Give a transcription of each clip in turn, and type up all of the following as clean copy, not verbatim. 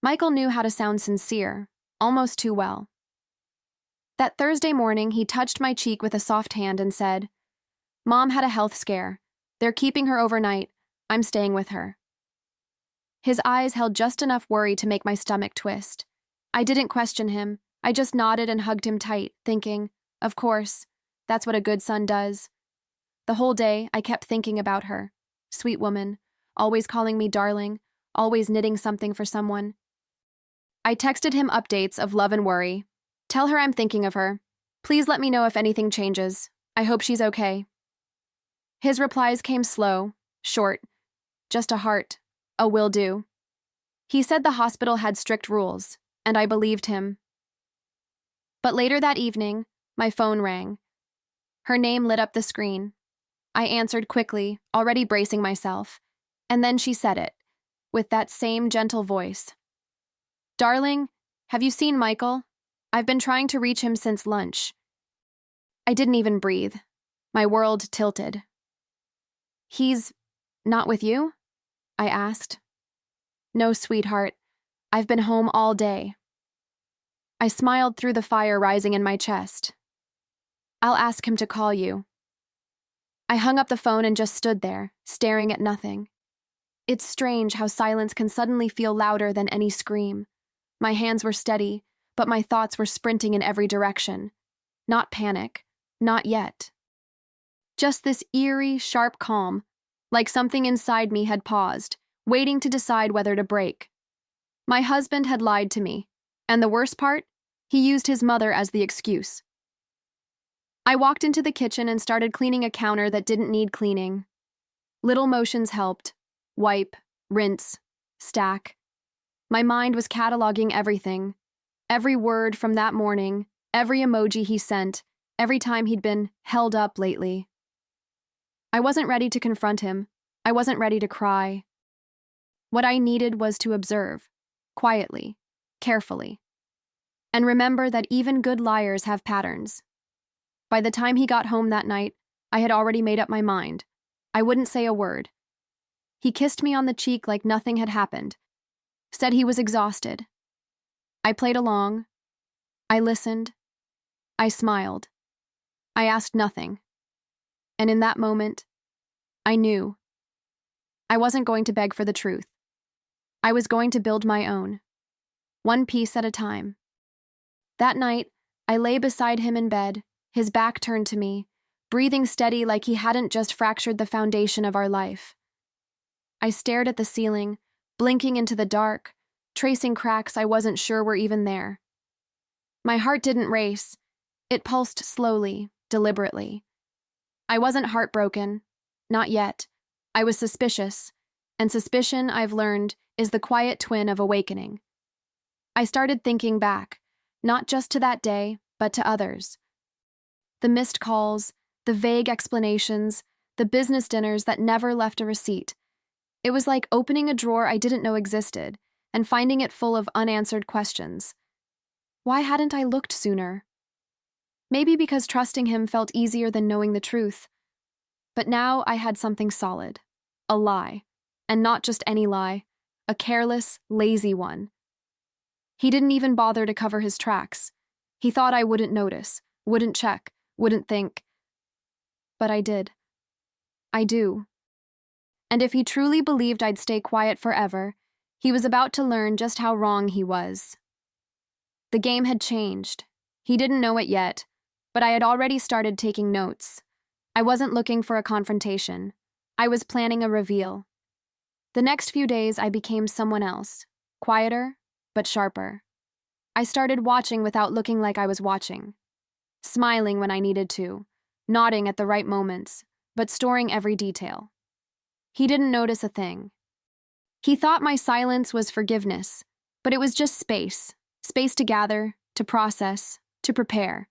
Michael knew how to sound sincere, almost too well. That Thursday morning, he touched my cheek with a soft hand and said, "Mom had a health scare. They're keeping her overnight. I'm staying with her." His eyes held just enough worry to make my stomach twist. I didn't question him. I just nodded and hugged him tight, thinking, of course, that's what a good son does. The whole day, I kept thinking about her. Sweet woman, always calling me darling, always knitting something for someone. I texted him updates of love and worry. "Tell her I'm thinking of her. Please let me know if anything changes. I hope she's okay." His replies came slow, short, just a heart, a will do. He said the hospital had strict rules, and I believed him. But later that evening, my phone rang. Her name lit up the screen. I answered quickly, already bracing myself, and then she said it, with that same gentle voice. "Darling, have you seen Michael? I've been trying to reach him since lunch." I didn't even breathe. My world tilted. "He's not with you?" I asked. "No, sweetheart. I've been home all day." I smiled through the fire rising in my chest. "I'll ask him to call you." I hung up the phone and just stood there, staring at nothing. It's strange how silence can suddenly feel louder than any scream. My hands were steady, but my thoughts were sprinting in every direction. Not panic, not yet. Just this eerie, sharp calm, like something inside me had paused, waiting to decide whether to break. My husband had lied to me, and the worst part, he used his mother as the excuse. I walked into the kitchen and started cleaning a counter that didn't need cleaning. Little motions helped. Wipe, rinse, stack. My mind was cataloging everything. Every word from that morning, every emoji he sent, every time he'd been held up lately. I wasn't ready to confront him. I wasn't ready to cry. What I needed was to observe, quietly, carefully, and remember that even good liars have patterns. By the time he got home that night, I had already made up my mind. I wouldn't say a word. He kissed me on the cheek like nothing had happened, said he was exhausted. I played along. I listened. I smiled. I asked nothing. And in that moment, I knew. I wasn't going to beg for the truth. I was going to build my own, one piece at a time. That night, I lay beside him in bed, his back turned to me, breathing steady like he hadn't just fractured the foundation of our life. I stared at the ceiling, blinking into the dark, tracing cracks I wasn't sure were even there. My heart didn't race. It pulsed slowly, deliberately. I wasn't heartbroken. Not yet. I was suspicious, and suspicion, I've learned, is the quiet twin of awakening. I started thinking back, not just to that day, but to others. The missed calls, the vague explanations, the business dinners that never left a receipt. It was like opening a drawer I didn't know existed and finding it full of unanswered questions. Why hadn't I looked sooner? Maybe because trusting him felt easier than knowing the truth. But now I had something solid. A lie. And not just any lie. A careless, lazy one. He didn't even bother to cover his tracks. He thought I wouldn't notice, wouldn't check, wouldn't think. But I did. I do. And if he truly believed I'd stay quiet forever, he was about to learn just how wrong he was. The game had changed. He didn't know it yet, but I had already started taking notes. I wasn't looking for a confrontation. I was planning a reveal. The next few days, I became someone else, quieter, but sharper. I started watching without looking like I was watching, smiling when I needed to, nodding at the right moments, but storing every detail. He didn't notice a thing. He thought my silence was forgiveness, but it was just space to gather, to process, to prepare.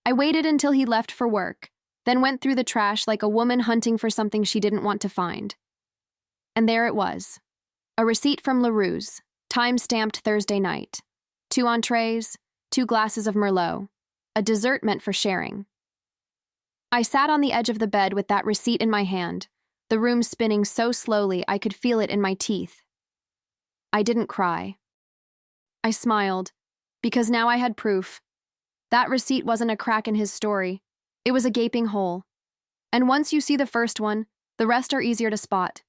I waited until he left for work, then went through the trash like a woman hunting for something she didn't want to find. And there it was, a receipt from LaRue's, time-stamped Thursday night. 2 entrees, 2 glasses of Merlot, a dessert meant for sharing. I sat on the edge of the bed with that receipt in my hand, the room spinning so slowly I could feel it in my teeth. I didn't cry. I smiled, because now I had proof. That receipt wasn't a crack in his story. It was a gaping hole. And once you see the first one, the rest are easier to spot.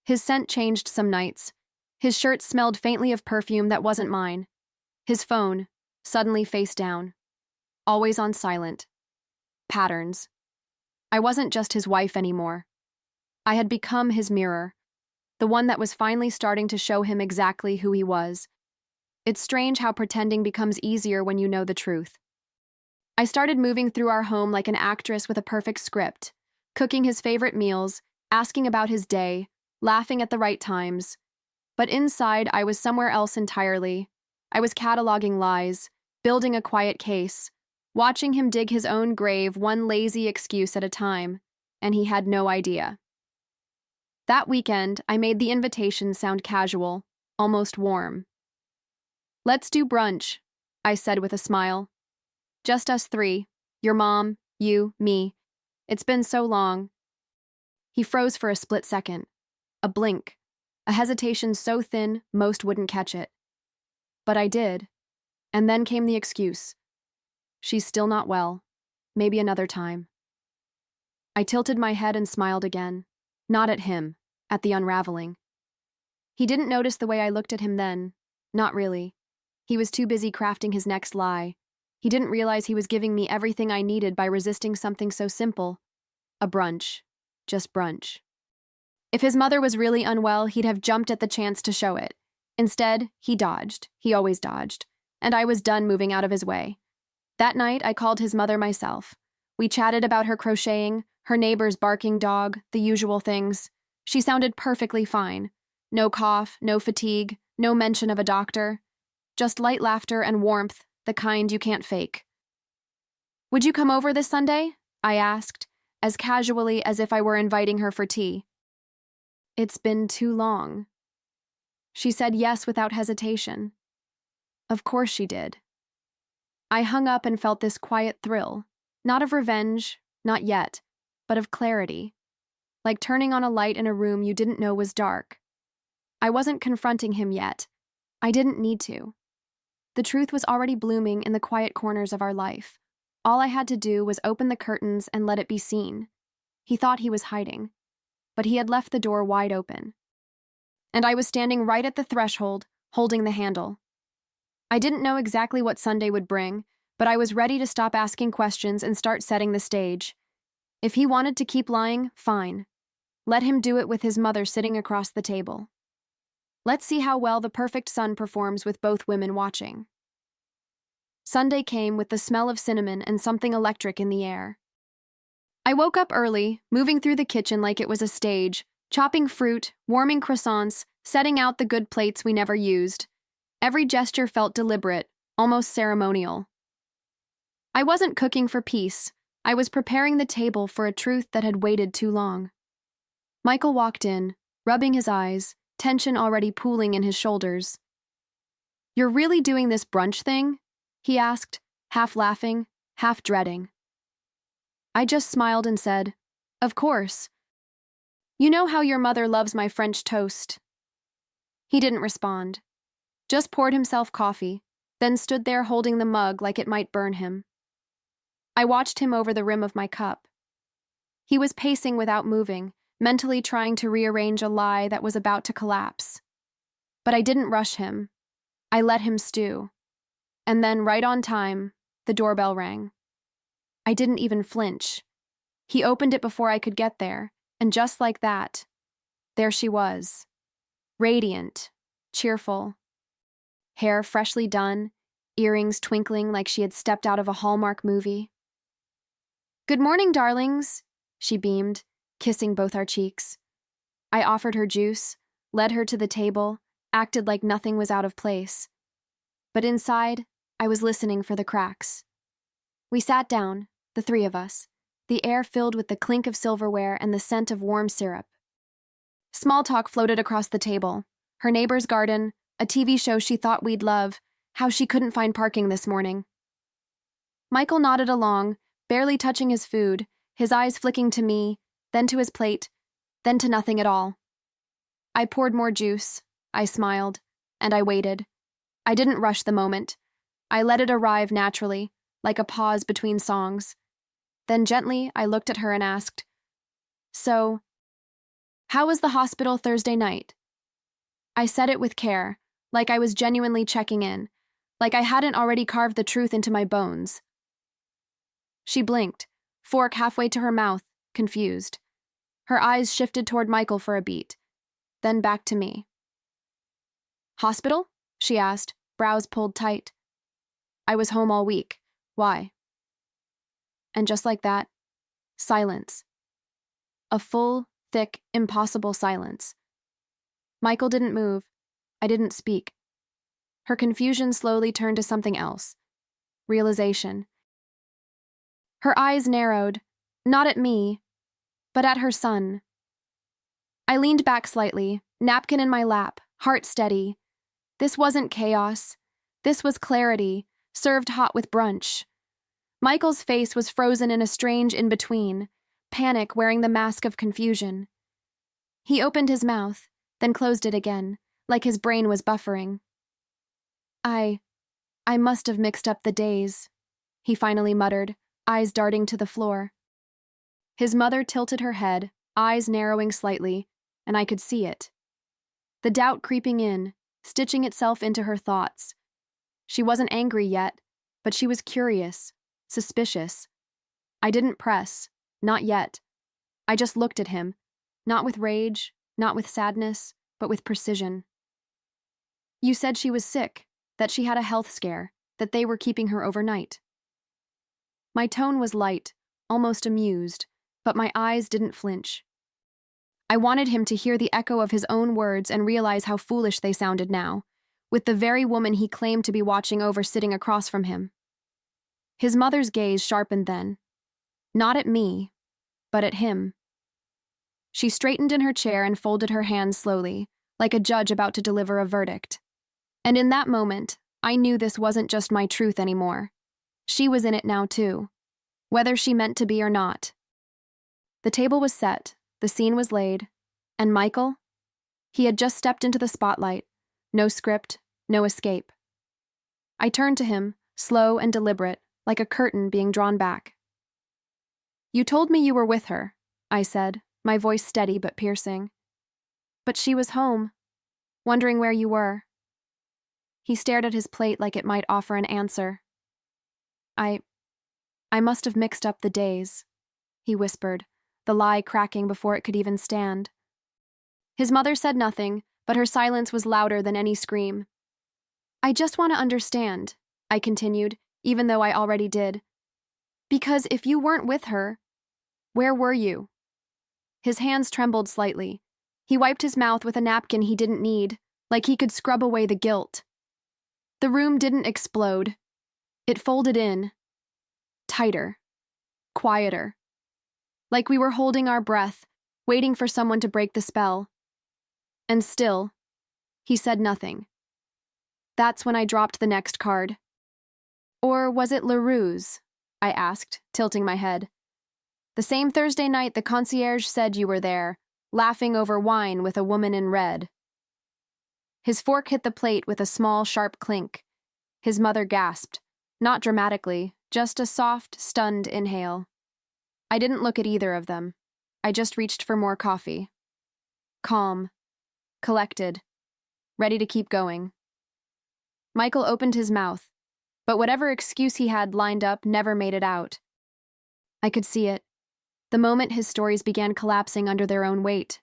His scent changed some nights. His shirt smelled faintly of perfume that wasn't mine. His phone, suddenly face down. Always on silent. Patterns. I wasn't just his wife anymore. I had become his mirror, the one that was finally starting to show him exactly who he was. It's strange how pretending becomes easier when you know the truth. I started moving through our home like an actress with a perfect script, cooking his favorite meals, asking about his day, laughing at the right times. But inside, I was somewhere else entirely. I was cataloging lies, building a quiet case, watching him dig his own grave one lazy excuse at a time, and he had no idea. That weekend, I made the invitation sound casual, almost warm. "Let's do brunch," I said with a smile. "Just us three, your mom, you, me. It's been so long." He froze for a split second, a blink, a hesitation so thin most wouldn't catch it. But I did, and then came the excuse. "She's still not well. Maybe another time." I tilted my head and smiled again, not at him, at the unraveling. He didn't notice the way I looked at him then, not really. He was too busy crafting his next lie. He didn't realize he was giving me everything I needed by resisting something so simple. A brunch. Just brunch. If his mother was really unwell, he'd have jumped at the chance to show it. Instead, he dodged. He always dodged. And I was done moving out of his way. That night, I called his mother myself. We chatted about her crocheting, her neighbor's barking dog, the usual things. She sounded perfectly fine. No cough, no fatigue, no mention of a doctor. Just light laughter and warmth, the kind you can't fake. "Would you come over this Sunday?" I asked, as casually as if I were inviting her for tea. "It's been too long." She said yes without hesitation. Of course she did. I hung up and felt this quiet thrill, not of revenge, not yet, but of clarity, like turning on a light in a room you didn't know was dark. I wasn't confronting him yet. I didn't need to. The truth was already blooming in the quiet corners of our life. All I had to do was open the curtains and let it be seen. He thought he was hiding, but he had left the door wide open. And I was standing right at the threshold, holding the handle. I didn't know exactly what Sunday would bring, but I was ready to stop asking questions and start setting the stage. If he wanted to keep lying, fine. Let him do it with his mother sitting across the table. Let's see how well the perfect son performs with both women watching. Sunday came with the smell of cinnamon and something electric in the air. I woke up early, moving through the kitchen like it was a stage, chopping fruit, warming croissants, setting out the good plates we never used. Every gesture felt deliberate, almost ceremonial. I wasn't cooking for peace. I was preparing the table for a truth that had waited too long. Michael walked in, rubbing his eyes, tension already pooling in his shoulders. "You're really doing this brunch thing?" he asked, half laughing, half dreading. I just smiled and said, "Of course. You know how your mother loves my French toast." He didn't respond, just poured himself coffee, then stood there holding the mug like it might burn him. I watched him over the rim of my cup. He was pacing without moving, mentally trying to rearrange a lie that was about to collapse. But I didn't rush him. I let him stew. And then, right on time, the doorbell rang. I didn't even flinch. He opened it before I could get there, and just like that, there she was. Radiant, cheerful. Hair freshly done, earrings twinkling like she had stepped out of a Hallmark movie. "Good morning, darlings," she beamed, kissing both our cheeks. I offered her juice, led her to the table, acted like nothing was out of place. But inside, I was listening for the cracks. We sat down, the three of us, the air filled with the clink of silverware and the scent of warm syrup. Small talk floated across the table. Her neighbor's garden, a TV show she thought we'd love, how she couldn't find parking this morning. Michael nodded along, barely touching his food, his eyes flicking to me, then to his plate, then to nothing at all. I poured more juice, I smiled, and I waited. I didn't rush the moment. I let it arrive naturally, like a pause between songs. Then gently, I looked at her and asked, "So, how was the hospital Thursday night?" I said it with care, like I was genuinely checking in, like I hadn't already carved the truth into my bones. She blinked, fork halfway to her mouth, confused. Her eyes shifted toward Michael for a beat, then back to me. "Hospital?" she asked, brows pulled tight. "I was home all week. Why?" And just like that, silence. A full, thick, impossible silence. Michael didn't move. I didn't speak. Her confusion slowly turned to something else. Realization. Her eyes narrowed, not at me, but at her son. I leaned back slightly, napkin in my lap, heart steady. This wasn't chaos. This was clarity, served hot with brunch. Michael's face was frozen in a strange in-between, panic wearing the mask of confusion. He opened his mouth, then closed it again, like his brain was buffering. I must have mixed up the days," he finally muttered, eyes darting to the floor. His mother tilted her head, eyes narrowing slightly, and I could see it. The doubt creeping in, stitching itself into her thoughts. She wasn't angry yet, but she was curious, suspicious. I didn't press, not yet. I just looked at him, not with rage, not with sadness, but with precision. "You said she was sick, that she had a health scare, that they were keeping her overnight." My tone was light, almost amused, but my eyes didn't flinch. I wanted him to hear the echo of his own words and realize how foolish they sounded now, with the very woman he claimed to be watching over sitting across from him. His mother's gaze sharpened then, not at me, but at him. She straightened in her chair and folded her hands slowly, like a judge about to deliver a verdict. And in that moment, I knew this wasn't just my truth anymore. She was in it now too, whether she meant to be or not. The table was set, the scene was laid, and Michael? He had just stepped into the spotlight. No script, no escape. I turned to him, slow and deliberate, like a curtain being drawn back. "You told me you were with her," I said, my voice steady but piercing. "But she was home, wondering where you were." He stared at his plate like it might offer an answer. I must have mixed up the days," he whispered, the lie cracking before it could even stand. His mother said nothing, but her silence was louder than any scream. "I just want to understand," I continued, even though I already did. "Because if you weren't with her, where were you?" His hands trembled slightly. He wiped his mouth with a napkin he didn't need, like he could scrub away the guilt. The room didn't explode. It folded in. Tighter. Quieter. Like we were holding our breath, waiting for someone to break the spell. And still, he said nothing. That's when I dropped the next card. "Or was it La Ruse?" I asked, tilting my head. "The same Thursday night the concierge said you were there, laughing over wine with a woman in red." His fork hit the plate with a small, sharp clink. His mother gasped, not dramatically, just a soft, stunned inhale. I didn't look at either of them. I just reached for more coffee. Calm. Collected. Ready to keep going. Michael opened his mouth, but whatever excuse he had lined up never made it out. I could see it, the moment his stories began collapsing under their own weight.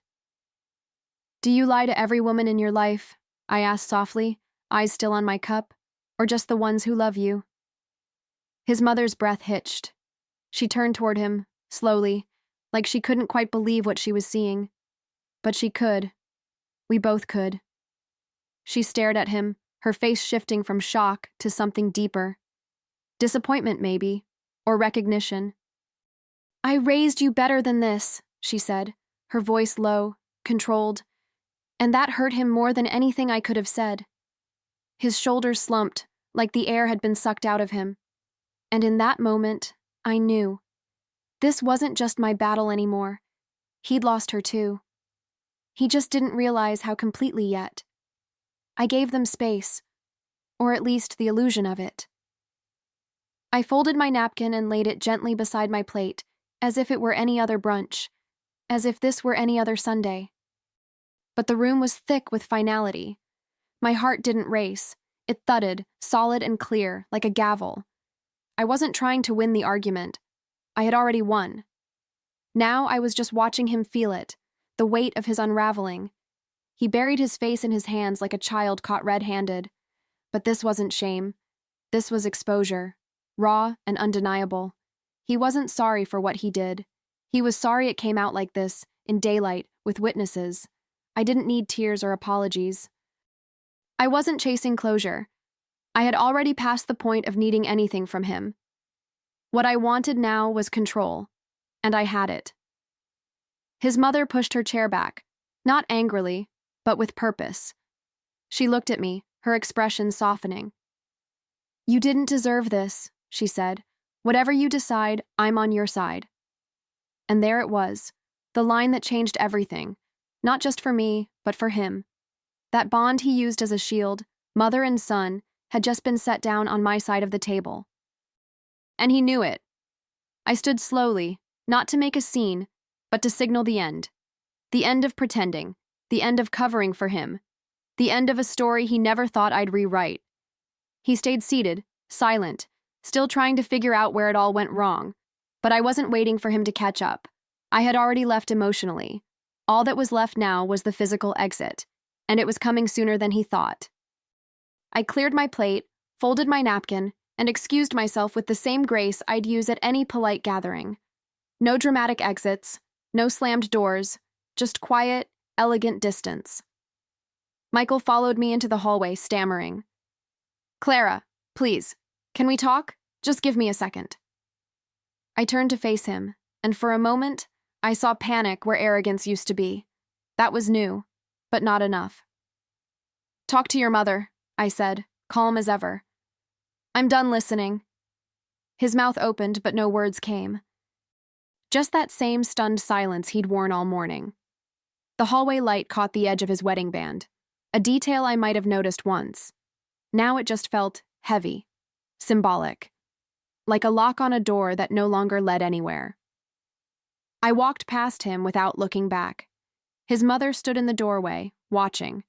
"Do you lie to every woman in your life?" I asked softly, eyes still on my cup, "or just the ones who love you?" His mother's breath hitched. She turned toward him, slowly, like she couldn't quite believe what she was seeing. But she could. We both could. She stared at him, her face shifting from shock to something deeper. Disappointment, maybe, or recognition. "I raised you better than this," she said, her voice low, controlled, and that hurt him more than anything I could have said. His shoulders slumped, like the air had been sucked out of him. And in that moment, I knew. This wasn't just my battle anymore. He'd lost her too. He just didn't realize how completely yet. I gave them space, or at least the illusion of it. I folded my napkin and laid it gently beside my plate, as if it were any other brunch, as if this were any other Sunday. But the room was thick with finality. My heart didn't race. It thudded, solid and clear, like a gavel. I wasn't trying to win the argument. I had already won. Now I was just watching him feel it, the weight of his unraveling. He buried his face in his hands like a child caught red-handed. But this wasn't shame. This was exposure, raw and undeniable. He wasn't sorry for what he did. He was sorry it came out like this, in daylight, with witnesses. I didn't need tears or apologies. I wasn't chasing closure. I had already passed the point of needing anything from him. What I wanted now was control, and I had it. His mother pushed her chair back, not angrily, but with purpose. She looked at me, her expression softening. "You didn't deserve this," she said. "Whatever you decide, I'm on your side." And there it was, the line that changed everything, not just for me, but for him. That bond he used as a shield, mother and son, had just been set down on my side of the table. And he knew it. I stood slowly, not to make a scene, but to signal the end. The end of pretending, the end of covering for him, the end of a story he never thought I'd rewrite. He stayed seated, silent, still trying to figure out where it all went wrong, but I wasn't waiting for him to catch up. I had already left emotionally. All that was left now was the physical exit, and it was coming sooner than he thought. I cleared my plate, folded my napkin, and excused myself with the same grace I'd use at any polite gathering. No dramatic exits, no slammed doors, just quiet, elegant distance. Michael followed me into the hallway, stammering. "Clara, please, can we talk? Just give me a second." I turned to face him, and for a moment, I saw panic where arrogance used to be. That was new, but not enough. "Talk to your mother," I said, calm as ever. "I'm done listening." His mouth opened, but no words came. Just that same stunned silence he'd worn all morning. The hallway light caught the edge of his wedding band, a detail I might have noticed once. Now it just felt heavy, symbolic, like a lock on a door that no longer led anywhere. I walked past him without looking back. His mother stood in the doorway, watching.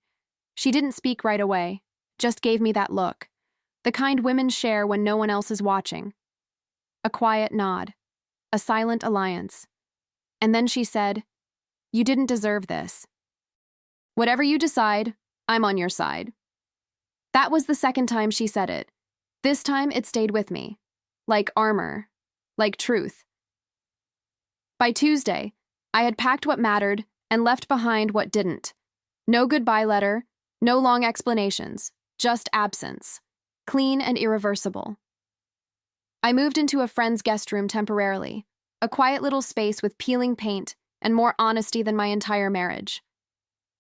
She didn't speak right away, just gave me that look, the kind women share when no one else is watching. A quiet nod, a silent alliance. And then she said, "You didn't deserve this. Whatever you decide, I'm on your side." That was the second time she said it. This time it stayed with me, like armor, like truth. By Tuesday, I had packed what mattered and left behind what didn't. No goodbye letter, no long explanations, just absence, clean and irreversible. I moved into a friend's guest room temporarily, a quiet little space with peeling paint and more honesty than my entire marriage.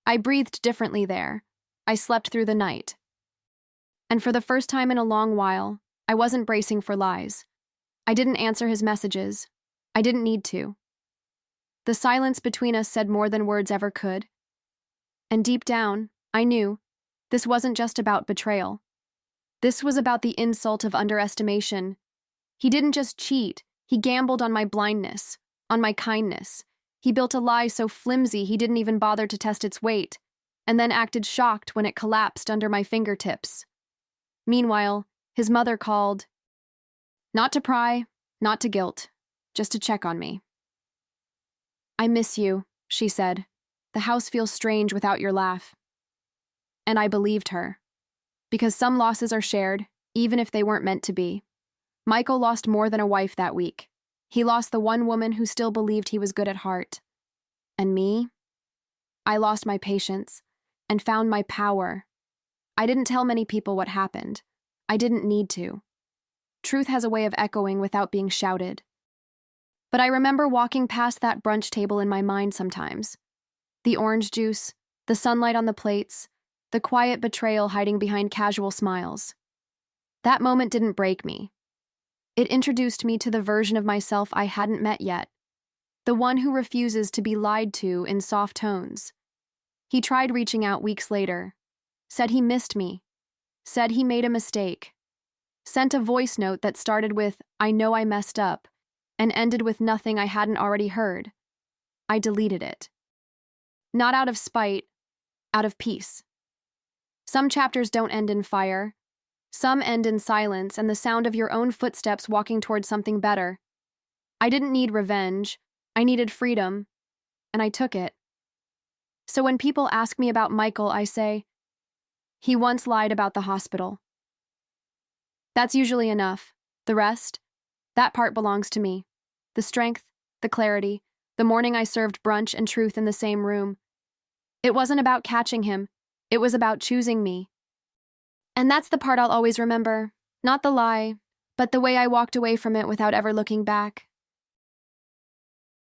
I breathed differently there. I slept through the night. And for the first time in a long while, I wasn't bracing for lies. I didn't answer his messages. I didn't need to. The silence between us said more than words ever could. And deep down, I knew this wasn't just about betrayal. This was about the insult of underestimation. He didn't just cheat, he gambled on my blindness, on my kindness. He built a lie so flimsy he didn't even bother to test its weight, and then acted shocked when it collapsed under my fingertips. Meanwhile, his mother called. Not to pry, not to guilt, just to check on me. "I miss you," she said. "The house feels strange without your laugh." And I believed her. Because some losses are shared, even if they weren't meant to be. Michael lost more than a wife that week. He lost the one woman who still believed he was good at heart. And me? I lost my patience and found my power. I didn't tell many people what happened. I didn't need to. Truth has a way of echoing without being shouted. But I remember walking past that brunch table in my mind sometimes. The orange juice, the sunlight on the plates, the quiet betrayal hiding behind casual smiles. That moment didn't break me. It introduced me to the version of myself I hadn't met yet, the one who refuses to be lied to in soft tones. He tried reaching out weeks later, said he missed me, said he made a mistake, sent a voice note that started with, "I know I messed up," and ended with nothing I hadn't already heard. I deleted it. Not out of spite, out of peace. Some chapters don't end in fire. Some end in silence and the sound of your own footsteps walking towards something better. I didn't need revenge. I needed freedom, and I took it. So when people ask me about Michael, I say, he once lied about the hospital. That's usually enough. The rest, that part belongs to me. The strength, the clarity, the morning I served brunch and truth in the same room. It wasn't about catching him. It was about choosing me. And that's the part I'll always remember. Not the lie, but the way I walked away from it without ever looking back.